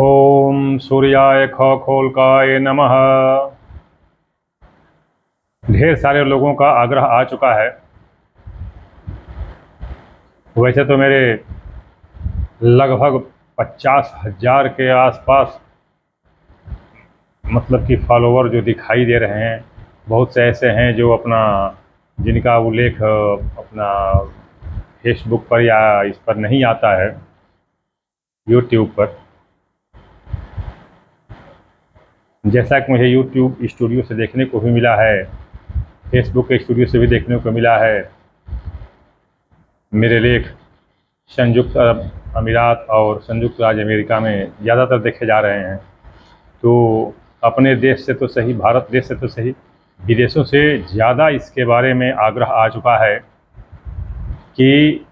ओम सूर्याय खगोलकाय नमः। ढेर सारे लोगों का आग्रह आ चुका है। वैसे तो मेरे लगभग 50,000 के आसपास मतलब कि फॉलोवर जो दिखाई दे रहे हैं। बहुत से ऐसे हैं जो जिनका उल्लेख अपना फेसबुक पर या इस पर नहीं आता है, यूट्यूब पर। जैसा कि मुझे यूट्यूब स्टूडियो से देखने को भी मिला है, फेसबुक के स्टूडियो से भी देखने को मिला है, मेरे लेख संयुक्त अरब अमीरात और संयुक्त राज्य अमेरिका में ज़्यादातर देखे जा रहे हैं। तो अपने देश से तो सही, भारत देश से तो सही, विदेशों से ज़्यादा इसके बारे में आग्रह आ चुका है कि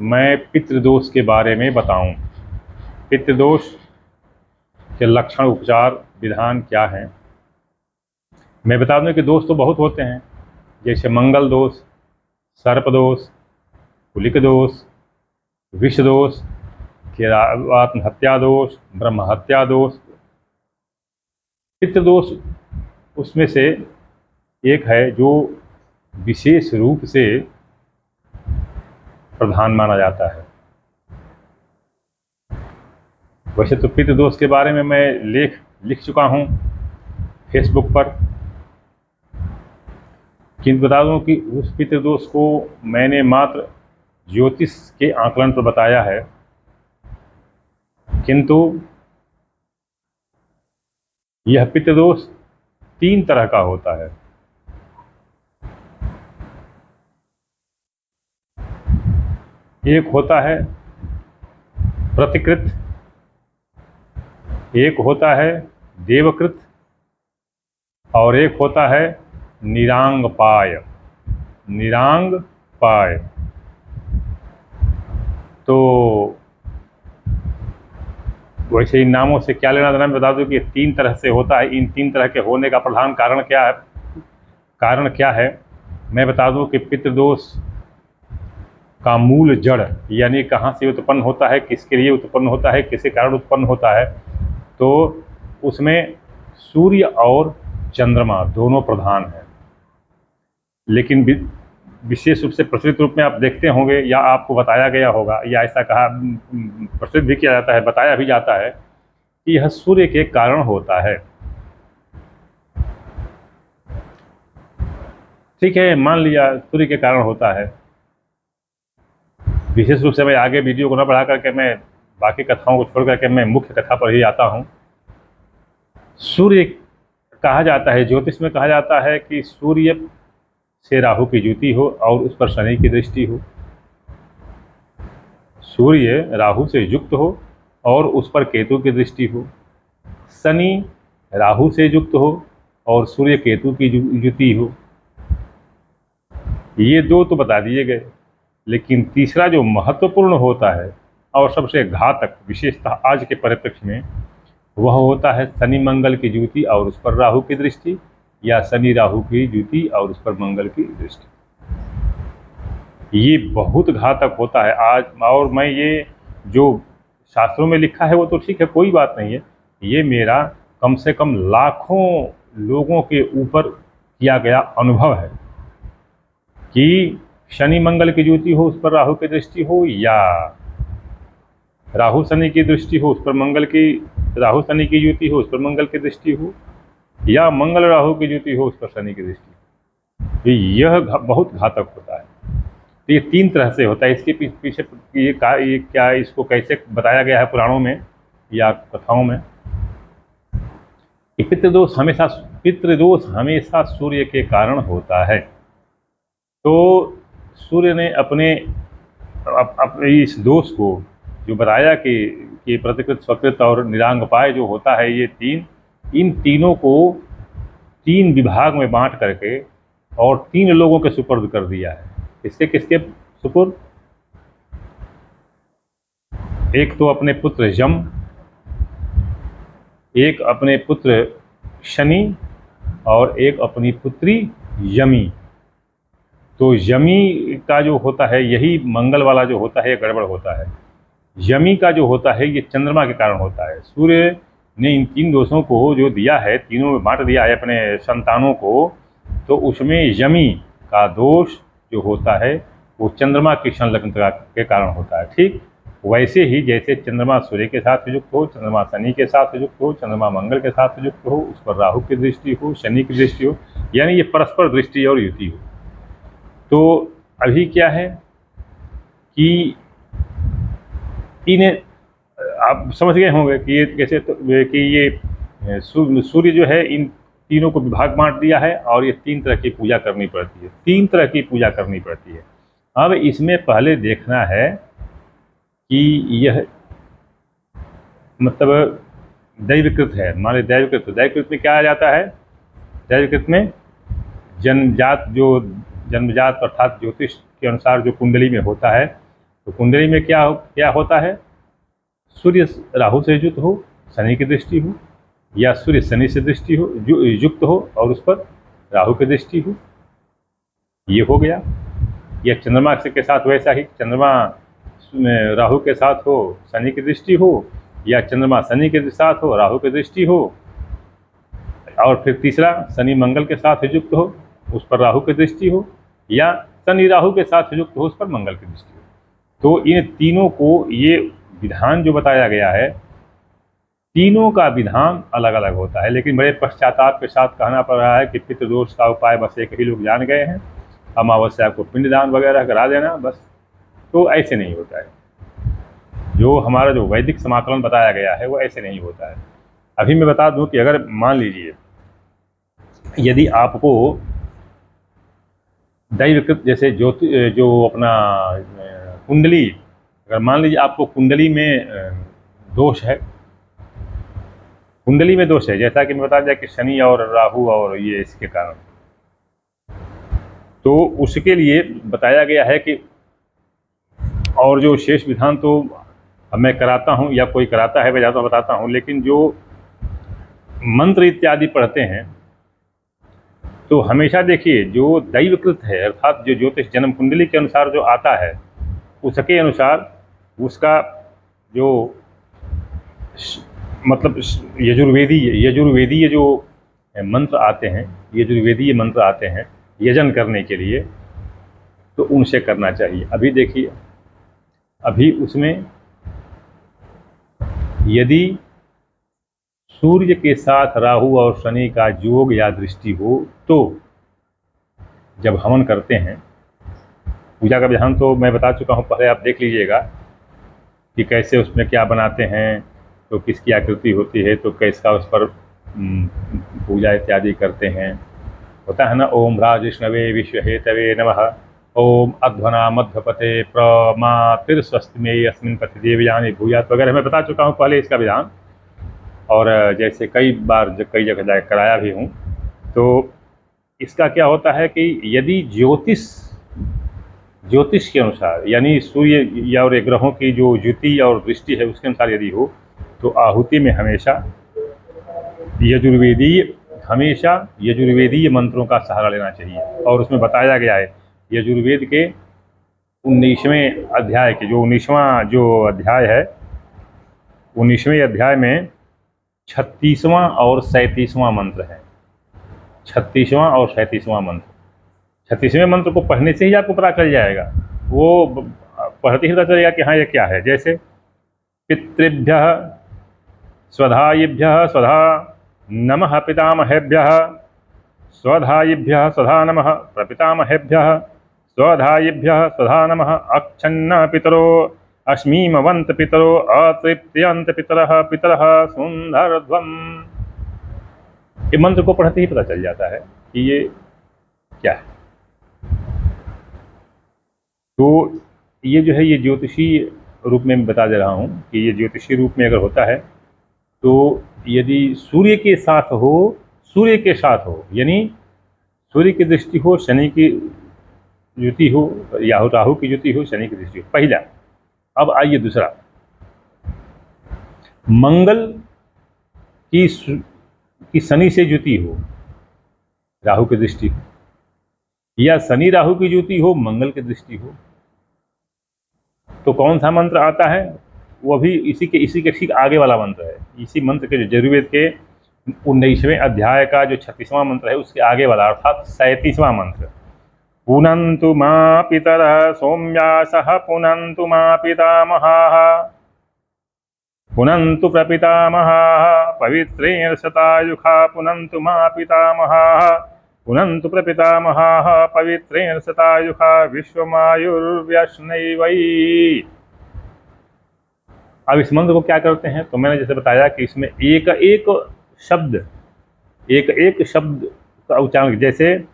मैं पितृदोष के बारे में बताऊं। पितृदोष के लक्षण, उपचार, विधान क्या हैं। मैं बता दूं कि दोष तो बहुत होते हैं, जैसे मंगल दोष, सर्प दोष, कुलिक दोष, विष दोष, आत्महत्या दोष, ब्रह्म हत्या दोष। पितृदोष उसमें से एक है जो विशेष रूप से प्रधान माना जाता है। वैसे तो पितृदोष के बारे में मैं लेख लिख चुका हूँ फेसबुक पर, किंतु बता दूं कि उस पितृदोष को मैंने मात्र ज्योतिष के आकलन पर बताया है। किंतु यह पितृदोष 3 तरह का होता है। एक होता है प्रतिकृत, एक होता है देवकृत, और एक होता है निरांगपाय। निरांगपाय तो वैसे इन नामों से क्या लेना देना, मैं बता दूं कि 3 तरह से होता है। इन 3 तरह के होने का प्रधान कारण क्या है मैं बता दूं कि पितृदोष का मूल जड़ यानी कहाँ से उत्पन्न होता है, किसके लिए उत्पन्न होता है, किसके कारण उत्पन्न होता है। तो उसमें सूर्य और चंद्रमा दोनों प्रधान हैं। लेकिन विशेष रूप से प्रचलित रूप में आप देखते होंगे या आपको बताया गया होगा या ऐसा कहा प्रसिद्ध भी किया जाता है, बताया भी जाता है कि यह सूर्य के कारण होता है। ठीक है, मान लिया सूर्य के कारण होता है। विशेष रूप से मैं आगे वीडियो को न बढ़ा करके मैं बाकी कथाओं को छोड़ करके मैं मुख्य कथा पर ही आता हूँ। सूर्य कहा जाता है, ज्योतिष में कहा जाता है कि सूर्य से राहु की युति हो और उस पर शनि की दृष्टि हो। सूर्य राहु से युक्त हो और उस पर केतु की दृष्टि हो। शनि राहु से युक्त हो और सूर्य केतु की युति हो। ये 2 तो बता दिए गए, लेकिन तीसरा जो महत्वपूर्ण होता है और सबसे घातक विशेषतः आज के परिप्रेक्ष्य में, वह होता है शनि मंगल की युति और उस पर राहु की दृष्टि, या शनि राहु की युति और उस पर मंगल की दृष्टि। ये बहुत घातक होता है आज। और मैं ये जो शास्त्रों में लिखा है वो तो ठीक है, कोई बात नहीं है। ये मेरा कम से कम लाखों लोगों के ऊपर किया गया अनुभव है कि शनि मंगल की युति हो, उस पर राहु की दृष्टि हो, या राहु शनि की दृष्टि हो, उस पर राहु शनि की युति हो, उस पर मंगल की दृष्टि हो, या मंगल राहु की युति हो, उस पर शनि की दृष्टि। यह बहुत घातक होता है। तो ये 3 तरह से होता है। इसके पीछे ये क्या, इसको कैसे बताया गया है पुराणों में या कथाओं में कि पितृदोष हमेशा सूर्य के कारण होता है। तो सूर्य ने अपने इस दोष को जो बताया कि प्रतिकृत, स्वकृत और निरांगपाय जो होता है, ये इन तीनों को 3 विभाग में बांट करके और 3 लोगों के सुपुर्द कर दिया है। किसके सुपुर्द? एक तो अपने पुत्र यम, एक अपने पुत्र शनि और एक अपनी पुत्री यमी। तो यमी का जो होता है, यही मंगल वाला जो होता है, ये गड़बड़ होता है। यमी का जो होता है ये चंद्रमा के कारण होता है। सूर्य ने इन 3 दोषों को जो दिया है, तीनों में बांट दिया है अपने संतानों को, तो उसमें यमी का दोष जो होता है वो चंद्रमा की संलग्नता के कारण होता है। ठीक वैसे ही जैसे चंद्रमा सूर्य के साथ युक्त हो, चंद्रमा शनि के साथ युक्त हो, चंद्रमा मंगल के साथ युक्त हो, उस पर राहु की दृष्टि हो, शनि की दृष्टि हो, यानी ये परस्पर दृष्टि और युति हो। तो अभी क्या है कि इन्हें आप समझ गए होंगे कि ये कैसे, तो कि ये सूर्य जो है इन तीनों को विभाग बांट दिया है और ये 3 तरह की पूजा करनी पड़ती है, 3 तरह की पूजा करनी पड़ती है। अब इसमें पहले देखना है कि यह मतलब दैवकृत है। मान लीजिए दैवकृत में क्या आ जाता है? दैवकृत में जन्मजात अर्थात ज्योतिष के अनुसार जो कुंडली में होता है, तो कुंडली में क्या होता है? सूर्य राहु से युक्त हो, शनि की दृष्टि हो, या सूर्य शनि से दृष्टि हो युक्त हो और उस पर राहु की दृष्टि हो, ये हो गया। या चंद्रमा के साथ वैसा ही, चंद्रमा राहु के साथ हो, शनि की दृष्टि हो, या चंद्रमा शनि के साथ हो, राहु की दृष्टि हो, और फिर तीसरा शनि मंगल के साथ युक्त हो, उस पर राहु की दृष्टि हो, या शनि राहु के साथ युक्त हो, उस पर मंगल की दृष्टि हो। तो इन तीनों को ये विधान जो बताया गया है, तीनों का विधान अलग अलग होता है, लेकिन बड़े पश्चाताप के साथ कहना पड़ रहा है कि पितृदोष का उपाय बस एक ही लोग जान गए हैं, अमावस्या को पिंडदान वगैरह करा देना बस। तो ऐसे नहीं होता है, जो हमारा जो वैदिक समाकलन बताया गया है वो ऐसे नहीं होता है। अभी मैं बता दूं कि अगर मान लीजिए यदि आपको दैवकृत जैसे जो अपना कुंडली, अगर मान लीजिए आपको कुंडली में दोष है, कुंडली में दोष है, जैसा कि मैं बता दिया कि शनि और राहु और ये इसके कारण, तो उसके लिए बताया गया है कि, और जो शेष विधान तो मैं कराता हूँ या कोई कराता है मैं जाता बताता हूँ, लेकिन जो मंत्र इत्यादि पढ़ते हैं तो हमेशा देखिए जो दैवकृत है अर्थात जो ज्योतिष जन्म कुंडली के अनुसार जो आता है उसके अनुसार उसका जो मतलब यजुर्वेदीय जो मंत्र आते हैं, यजुर्वेदीय मंत्र आते हैं यजन करने के लिए, तो उनसे करना चाहिए। अभी देखिए, अभी उसमें यदि सूर्य के साथ राहु और शनि का योग या दृष्टि हो तो जब हवन करते हैं, पूजा का विधान तो मैं बता चुका हूँ, पहले आप देख लीजिएगा कि कैसे उसमें क्या बनाते हैं, तो किसकी आकृति होती है, तो कैसा उस पर पूजा इत्यादि करते हैं। होता है ना, ओम राजिष्णवे विश्वहेतवे नमः, ओम अध्वना मध्यपते प्रमातिर्स्वस्ति में अस्मिन् पति देवयानी भूयात वगैरह मैं बता चुका हूँ पहले इसका विधान, और जैसे कई जगह जाकर कराया भी हूँ। तो इसका क्या होता है कि यदि ज्योतिष के अनुसार यानी सूर्य या और ग्रहों की जो युति और दृष्टि है उसके अनुसार यदि हो, तो आहुति में हमेशा यजुर्वेदीय मंत्रों का सहारा लेना चाहिए। और उसमें बताया गया है यजुर्वेद के 19वें अध्याय के जो 19वां जो अध्याय है, 19वें अध्याय में 36वां और 37वां मंत्र है। 36वां और 37वां मंत्र, 36वें मंत्र को पढ़ने से ही आपको पता चल जाएगा, वो पढ़ते ही पता चलेगा कि हाँ ये क्या है। जैसे पितृभ्यः स्वधायिभ्यः स्वधा नमः, पितामहेभ्यः स्वधायिभ्यः स्वधा नमः, प्रपितामहेभ्यः स्वधायिभ्यः स्वधा नमः, अच्छन्न पितरो अश्मीमवन्त पितरो अतृप्यन्त पितरः पितरः सुंदरध्वम्। ये मंत्र को पढ़ते ही पता चल जाता है कि ये क्या है। तो ये जो है ये ज्योतिषी रूप में बता दे रहा हूँ कि ये ज्योतिषी रूप में अगर होता है तो यदि सूर्य के साथ हो यानी सूर्य की दृष्टि हो, शनि की युति हो, या राहु की युति हो, शनि की दृष्टि हो, पहला। अब आइए दूसरा, मंगल की शनि से युति हो, राहु की दृष्टि हो, या शनि राहु की युति हो, मंगल की दृष्टि हो, तो कौन सा मंत्र आता है? वो भी इसी के ठीक आगे वाला मंत्र है। इसी मंत्र के जो यजुर्वेद के 19वें अध्याय का जो 36वां मंत्र है उसके आगे वाला, अर्थात 37वां मंत्र। पुनन्तु मा पितरः सौम्यासः पुनन्तु मा पितामहाः पुनन्तु प्रपितामहाः पवित्रेण शतायुखा पुनन्तु मा पितामहाः पुनन्तु प्रपितामहाः पवित्रेण शतायुखा विश्वमायुर्व्यसनैवै। अब इस मंत्र को क्या करते हैं, तो मैंने जैसे बताया कि इसमें एक एक शब्द का उच्चारण, जैसे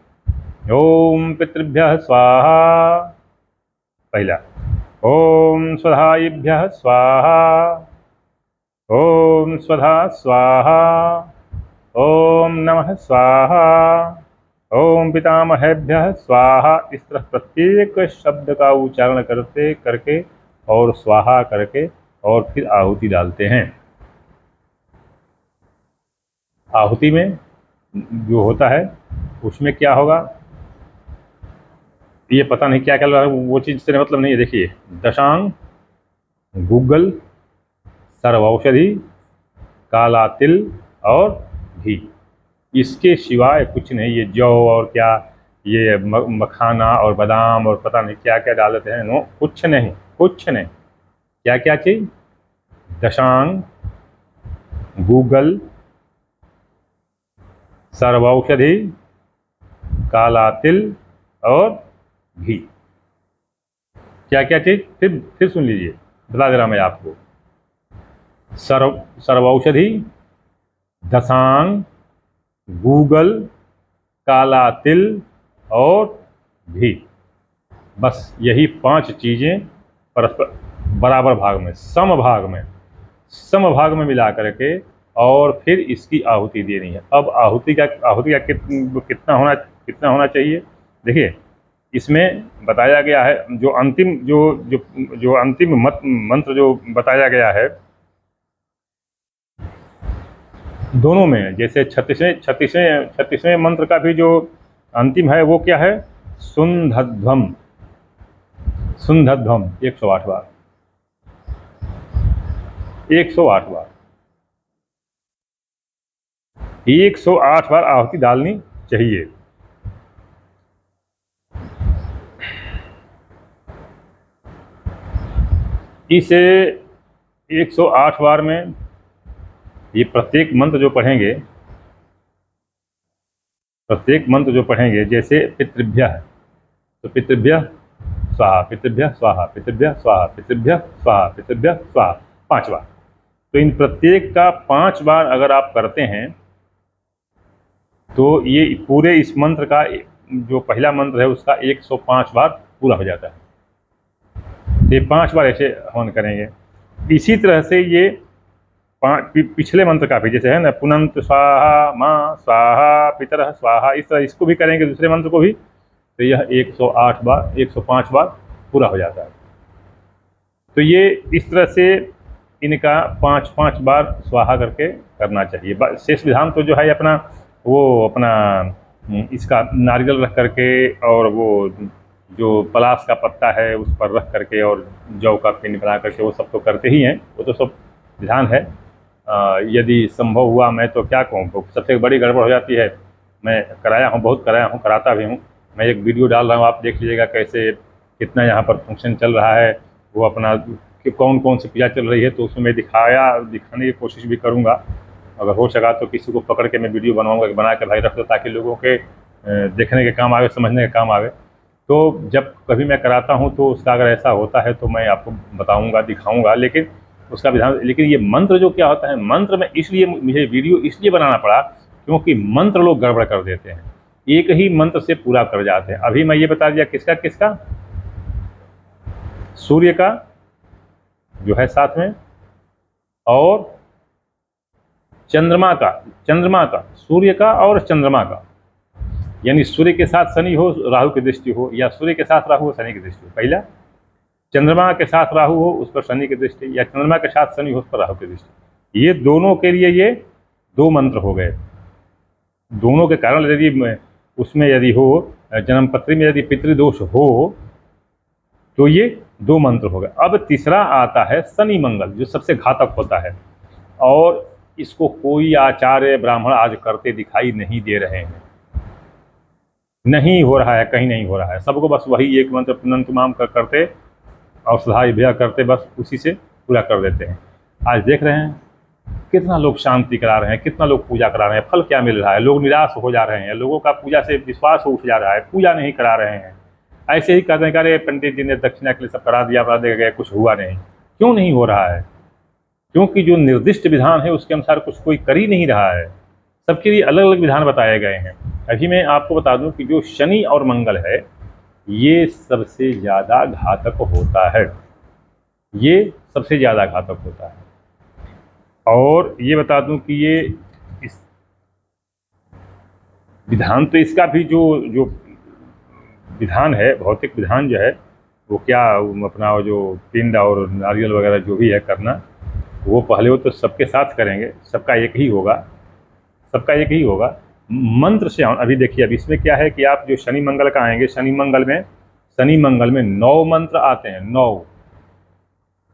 ओम पितृभ्यः स्वाहा, पहला ओम स्वधायिभ्यः स्वाहा, ओम स्वधा स्वाहा, ओम नमः स्वाहा, ओम पितामहेभ्यः स्वाहा। इस तरह प्रत्येक शब्द का उच्चारण करते करके और स्वाहा करके और फिर आहुति डालते हैं। आहुति में जो होता है उसमें क्या होगा ये पता नहीं क्या क्या वो चीज़ से मतलब नहीं है। देखिए, दशांग, गूगल, सर्वौषधि, काला तिल और घी, इसके सिवाय कुछ नहीं। ये जौ और क्या ये मखाना और बादाम और पता नहीं क्या क्या डालते हैं, नो, कुछ नहीं, कुछ नहीं। क्या क्या चीज़? दशांग, गूगल, सर्वौषधि, काला तिल और घी। क्या क्या चीज? फिर सुन लीजिए, बता दे रहा मैं आपको। सर्वौषधि, दशांग, गूगल, काला तिल और घी, बस यही 5 चीजें परस्पर बराबर भाग में, सम भाग में मिला करके और फिर इसकी आहुति देनी है। अब आहुति का कितना होना चाहिए? देखिए, इसमें बताया गया है जो अंतिम मंत्र जो बताया गया है दोनों में, जैसे 36वें मंत्र का भी जो अंतिम है वो क्या है? सुंधध्वम 108 बार, 108 बार, 108 बार आहुति डालनी चाहिए। इस 108 बार में ये प्रत्येक मंत्र जो पढ़ेंगे, जैसे पितृभ्यः, तो पितृभ्यः स्वाहा, पितृभ्यः स्वाहा, पितृभ्यः स्वाहा, पितृभ्यः स्वाहा, पितृभ्यः स्वाहा, 5 बार। तो इन प्रत्येक का 5 बार अगर आप करते हैं तो ये पूरे इस मंत्र का जो पहला मंत्र है उसका 105 बार पूरा हो जाता है। ये 5 बार ऐसे हवन करेंगे। इसी तरह से ये पिछले मंत्र का भी, जैसे है ना, पुनंत स्वाहा, माँ स्वाहा, पितरः स्वाहा, इस तरह इसको भी करेंगे, दूसरे मंत्र को भी, तो यह 108 बार, 105 बार पूरा हो जाता है। तो ये इस तरह से इनका 5-5 बार स्वाहा करके करना चाहिए। शेष विधान तो जो है अपना इसका नारियल रख करके और वो जो पलाश का पत्ता है उस पर रख करके और जौ का पिंड बना करके वो सब तो करते ही हैं, वो तो सब विधान है। यदि संभव हुआ, मैं तो क्या कहूँ, सबसे बड़ी गड़बड़ हो जाती है। मैं बहुत कराया हूँ, कराता भी हूँ। मैं एक वीडियो डाल रहा हूँ, आप देख लीजिएगा कैसे कितना यहाँ पर फंक्शन चल रहा है, वो अपना कि कौन कौन सी पूजा चल रही है, तो उसमें मैं दिखाने की कोशिश भी करूँगा। अगर हो सका तो किसी को पकड़ के मैं वीडियो बनवाऊँगा, बना के भाई रख दो, ताकि लोगों के देखने के काम आवे, समझने के काम आवे। तो जब कभी मैं कराता हूँ तो उसका अगर ऐसा होता है तो मैं आपको बताऊँगा, दिखाऊँगा, लेकिन उसका विधान। लेकिन ये मंत्र जो क्या होता है, मंत्र में इसलिए मुझे वीडियो इसलिए बनाना पड़ा क्योंकि मंत्र लोग गड़बड़ कर देते हैं, एक ही मंत्र से पूरा कर जाते हैं। अभी मैं ये बता दिया किसका, सूर्य का जो है साथ में, और चंद्रमा का, सूर्य का और चंद्रमा का, यानी सूर्य के साथ शनि हो, राहु की दृष्टि हो, या सूर्य के साथ राहु हो, शनि की दृष्टि हो। पहला, चंद्रमा के साथ राहु हो, उस पर शनि की दृष्टि, या चंद्रमा के साथ शनि हो, उस पर राहु की दृष्टि। ये दोनों के लिए ये 2 मंत्र हो गए। दोनों के कारण यदि उसमें यदि हो, जन्म पत्री में यदि पितृदोष हो तो ये 2 मंत्र हो गए। अब तीसरा आता है शनि मंगल, जो सबसे घातक होता है, और इसको कोई आचार्य ब्राह्मण आज करते दिखाई नहीं दे रहे हैं। नहीं हो रहा है, कहीं नहीं हो रहा है, सबको बस वही एक मंत्र पुनंतमाम करते और सहाय भैया करते, बस उसी से पूरा कर देते हैं। आज देख रहे हैं कितना लोग शांति करा रहे हैं, कितना लोग पूजा करा रहे हैं, फल क्या मिल रहा है? लोग निराश हो जा रहे हैं, लोगों का पूजा से विश्वास उठ जा रहा है, पूजा नहीं करा रहे हैं। ऐसे ही करने का, अरे पंडित जी ने दक्षिणा के लिए सब करा दिया, दे गए, कुछ हुआ नहीं। क्यों नहीं हो रहा है? क्योंकि जो निर्दिष्ट विधान है उसके अनुसार कुछ कोई कर ही नहीं रहा है। सबके लिए अलग अलग विधान बताए गए हैं। अभी मैं आपको बता दूं कि जो शनि और मंगल है, ये सबसे ज़्यादा घातक होता है, ये सबसे ज़्यादा घातक होता है। और ये बता दूं कि ये इस विधान, तो इसका भी जो जो विधान है, भौतिक विधान जो है, वो क्या अपना वो जो पिंड और नारियल वगैरह जो भी है करना, वो पहले वो तो सबके साथ करेंगे, सबका एक ही होगा, सबका एक ही होगा। मंत्र से अभी देखिए, अब इसमें क्या है कि आप जो शनि मंगल का आएंगे, शनि मंगल में 9 मंत्र आते हैं, 9,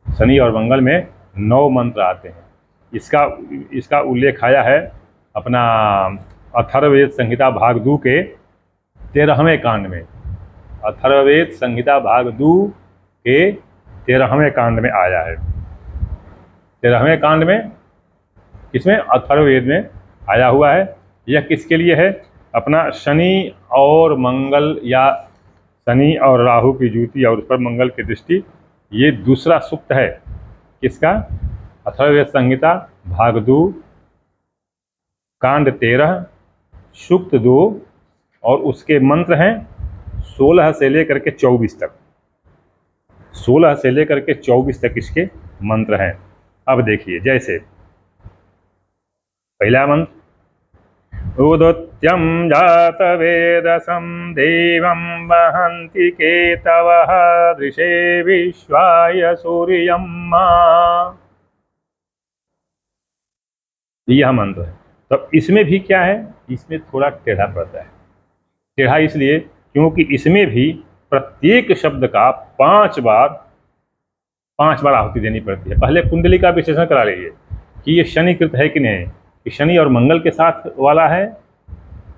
शनि और मंगल में 9 मंत्र आते हैं। इसका उल्लेख आया है अपना अथर्ववेद संहिता भाग 2 के 13वें कांड में। अथर्ववेद संहिता भाग 2 के 13वें कांड में आया है। 13वें कांड में, किसमें? अथर्ववेद में आया हुआ है। यह किसके लिए है? अपना शनि और मंगल, या शनि और राहु की युति और उस पर मंगल की दृष्टि, ये दूसरा सूक्त है। किसका? अथर्ववेद संहिता भाग 2 कांड 13 सूक्त 2, और उसके मंत्र हैं 16 से लेकर के 24 तक। 16 से लेकर के 24 तक इसके मंत्र हैं। अब देखिए, जैसे पहला मंत्र, उदुत्यं जातवेदसं देवं वहन्ति केतवः दृशे विश्वाय सूर्यं मा। यह मंत्र है। तो इसमें भी क्या है? इसमें थोड़ा टेढ़ा पड़ता है। टेढ़ा इसलिए क्योंकि इसमें भी प्रत्येक शब्द का 5 बार आहुति देनी पड़ती है। पहले कुंडली का विश्लेषण करा लीजिए कि ये शनिकृत है कि नहीं, कि शनि और मंगल के साथ वाला है,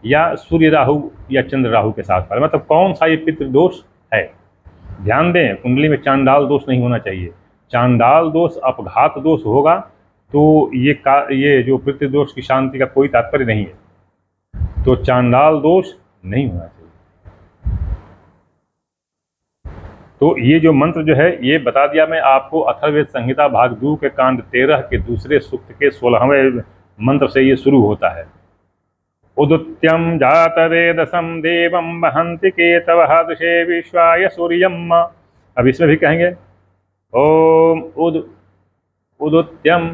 या सूर्य राहु या चंद्र राहु के साथ वाला, मतलब कौन सा ये पितृदोष है। ध्यान दें, कुंडली में चांडाल दोष नहीं होना चाहिए। चांडाल दोष, अपघात दोष होगा तो ये जो पितृदोष की शांति का कोई तात्पर्य नहीं है। तो चांडाल दोष नहीं होना चाहिए। तो ये जो मंत्र जो है, ये बता दिया मैं आपको अथर्ववेद संहिता भाग 2 के कांड 13 के दूसरे सूक्त के 16वें मंत्र से ये शुरू होता है। उदुत्यं जातवेदसं देवं वहन्ति केतवः दृशे विश्वाय सूर्यं। अब इसमें भी कहेंगे ओम उदुत्यं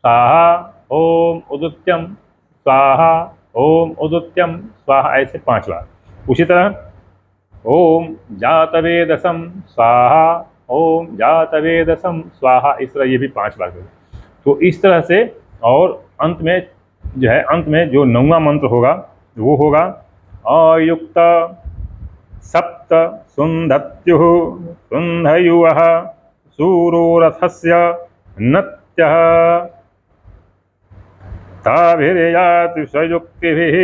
स्वाहा, ओम उदुत्यं स्वाहा, ओम उदुत्यं स्वाहा, ऐसे 5 बार। उसी तरह ओम जातवेदसं स्वाहा, ओम जातवेदसं स्वाहा, इस तरह ये भी 5 बार करें। तो इस तरह से, और अंत में जो है, अंत में जो 9वां मंत्र होगा वो होगा अयुक्त सप्त सुंधत्युः सुंधयुवः सूरोरथस्य नत्यः ताभिर्याति सयुक्तिभिः।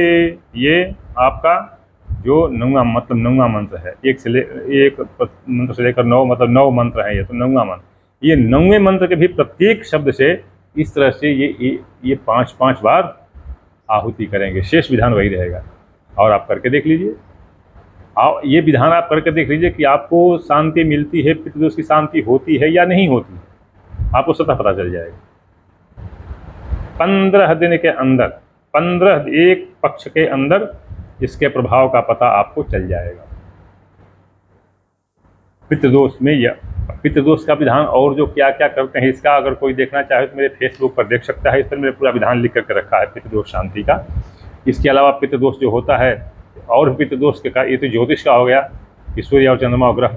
ये आपका जो 9वां मंत्र है। एक मंत्र से लेकर 9, मतलब 9 मंत्र हैं ये, तो 9वां मंत्र। ये 9वें मंत्र के भी प्रत्येक शब्द से इस तरह से ये 5 बार आहुति करेंगे। शेष विधान वही रहेगा। और आप करके देख लीजिए, ये विधान आप करके देख लीजिए कि आपको शांति मिलती है, पितृदोष की शांति होती है या नहीं होती, आपको स्वतः पता चल जाएगा। 15 दिन के अंदर, 15 एक पक्ष के अंदर इसके प्रभाव का पता आपको चल जाएगा। पितृदोष में या पितृदोष का विधान और जो क्या क्या करते हैं, इसका अगर कोई देखना चाहे तो मेरे फेसबुक पर देख सकता है। इस पर मेरे पूरा विधान लिख करके रखा है पितृदोष शांति का। इसके अलावा पितृदोष जो होता है, और पितृदोष के का, ये तो ज्योतिष का हो गया कि सूर्य और चंद्रमा और ग्रह।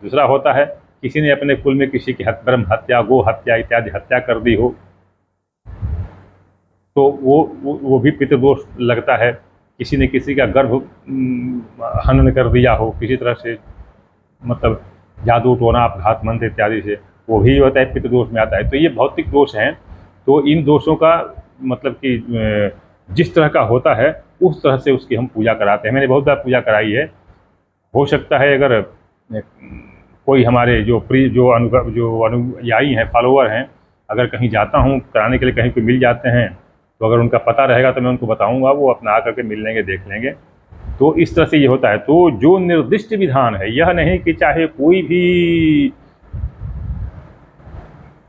दूसरा होता है किसी ने अपने कुल में किसी की ब्रह्म हत्या, गो हत्या इत्यादि हत्या कर दी हो, तो वो भी पितृदोष लगता है। किसी ने किसी का गर्भ हनन कर दिया हो, किसी तरह से मतलब जादू टोना अपघात मंत्र इत्यादि से, वो भी होता है पितृदोष में आता है। तो ये भौतिक दोष हैं। तो इन दोषों का मतलब कि जिस तरह का होता है उस तरह से उसकी हम पूजा कराते हैं। मैंने बहुत बार पूजा कराई है। हो सकता है अगर कोई हमारे जो अनुयायी हैं, फॉलोअर हैं, अगर कहीं जाता हूँ कराने के लिए, कहीं पे मिल जाते हैं, तो अगर उनका पता रहेगा तो मैं उनको बताऊंगा, वो अपना आकर के मिल लेंगे, देख लेंगे। तो इस तरह से ये होता है। तो जो निर्दिष्ट विधान है, यह नहीं कि चाहे कोई भी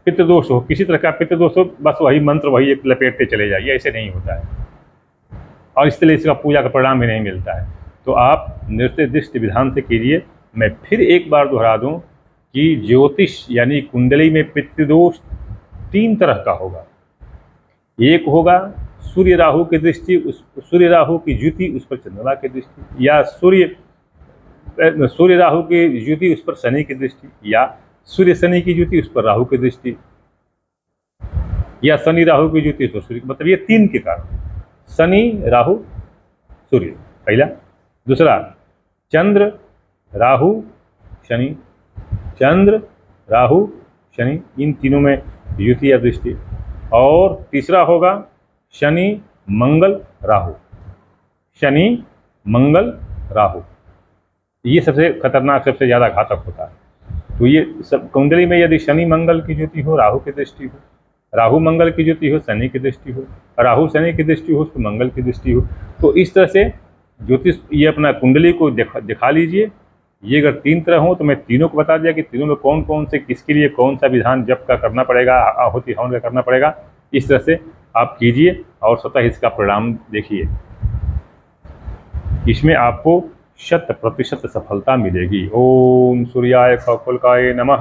पितृदोष हो, किसी तरह का पितृदोष हो, बस वही मंत्र वही एक लपेटते चले जाइए, ऐसे नहीं होता है। और इसलिए इसका पूजा का परिणाम भी नहीं मिलता है। तो आप निर्दिष्ट विधान से कीजिए। मैं फिर एक बार दोहरा दूं कि ज्योतिष यानी कुंडली में पितृदोष 3 तरह का होगा। एक होगा सूर्य राहु की दृष्टि, सूर्य राहु की ज्योति उस पर चंद्रमा की दृष्टि, या सूर्य राहु की ज्योति उस पर शनि की दृष्टि, या सूर्य शनि की ज्योति उस पर राहु की दृष्टि, या शनि राहु की ज्योति उस पर सूर्य। मतलब ये 3 के कारण, शनि राहु सूर्य पहला। दूसरा चंद्र राहु शनि, चंद्र राहु शनि, इन तीनों में युति या दृष्टि। और तीसरा होगा शनि मंगल राहु, शनि मंगल राहु, ये सबसे खतरनाक, सबसे ज़्यादा घातक होता है। तो ये सब कुंडली में यदि शनि मंगल की ज्योति हो, राहु की दृष्टि हो, राहु मंगल की ज्योति हो, शनि की दृष्टि हो, राहु शनि की दृष्टि हो, तो मंगल की दृष्टि हो, तो इस तरह से ज्योतिष ये अपना कुंडली को दिखा लीजिए। ये अगर 3 तरह हो तो मैं तीनों को बता दिया कि तीनों में कौन कौन से किसके लिए कौन सा विधान जप का करना पड़ेगा, आहुति हवन का करना पड़ेगा। इस तरह से आप कीजिए और स्वतः इसका परिणाम देखिए, इसमें आपको 100% सफलता मिलेगी। ओम सूर्याय खगोलकाय नमः।